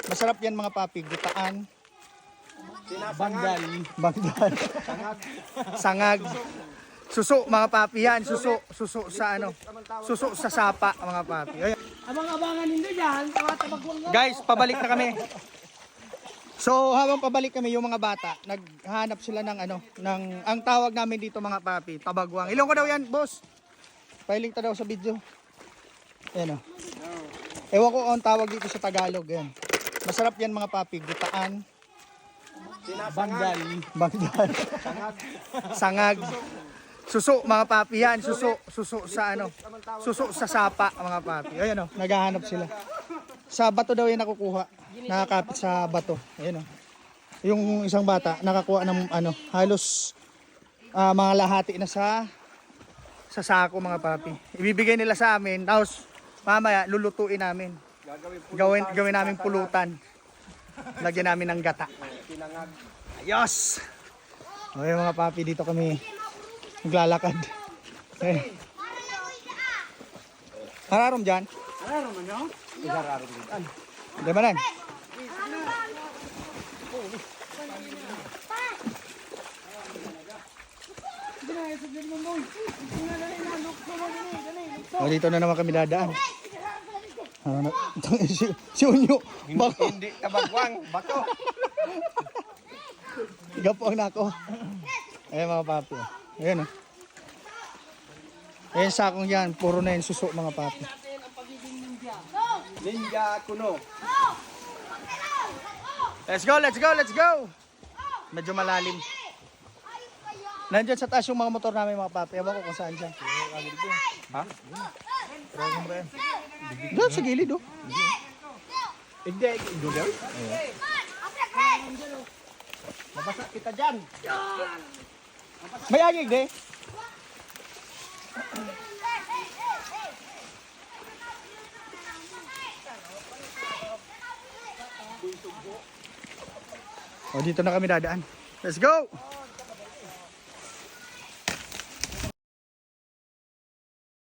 Masarap yan mga papi, gutaan. Bandal. Bangdal. Sangag. Suso mga papi yan, suso sa ano? Suso sa sapa mga papi. Ayan. Abang-abangan nito dyan, tabagwang lang. Guys, pabalik na kami. So, habang pabalik kami yung mga bata, naghanap sila ng ano, ang tawag namin dito mga papi, tabagwang. Ilong ko daw yan, boss. Pailing ta daw sa video. Ayan o. Ewan ko ang tawag dito sa Tagalog. Ayan. Masarap yan mga papi, gutaan. Bandal. Bangdal. Sangag. Suso mga papi yan, suso sa ano? Suso sa sapa mga papi. Ayan o, naghahanap sila. Sa bato daw yan nakukuha. Nakakapit sa bato. Ayan o. Yung isang bata nakakuha ng ano, halos mga lahati na sa sako mga papi. Ibibigay nila sa amin, tapos mamaya lulutuin namin. Gawin namin pulutan. Lagyan namin ng gata. Ayos! Okay mga papi, dito kami maglalakad. Okay. Hararom dyan? Ano man yun? Isararon dito. Hindi ba nan? O, dito na naman kami dadaan. Ano, si Unyo. Bako. Hindi tabagwang, bato. Gapo ang nako. Ayan mga papi. Ayan o. Ayan sakong yan. Puro na yung suso mga papi. Ninja kuno. Let's go, let's go, let's go! Medyo malalim. Nandiyan sa taas yung mga motor namin mga papi. Ewan ko kung saan siya. Ha? Doon sa gilid oh. Hindi, Google. Mabasa kita dyan. May agig de. O dito na kami dadaan. Let's go!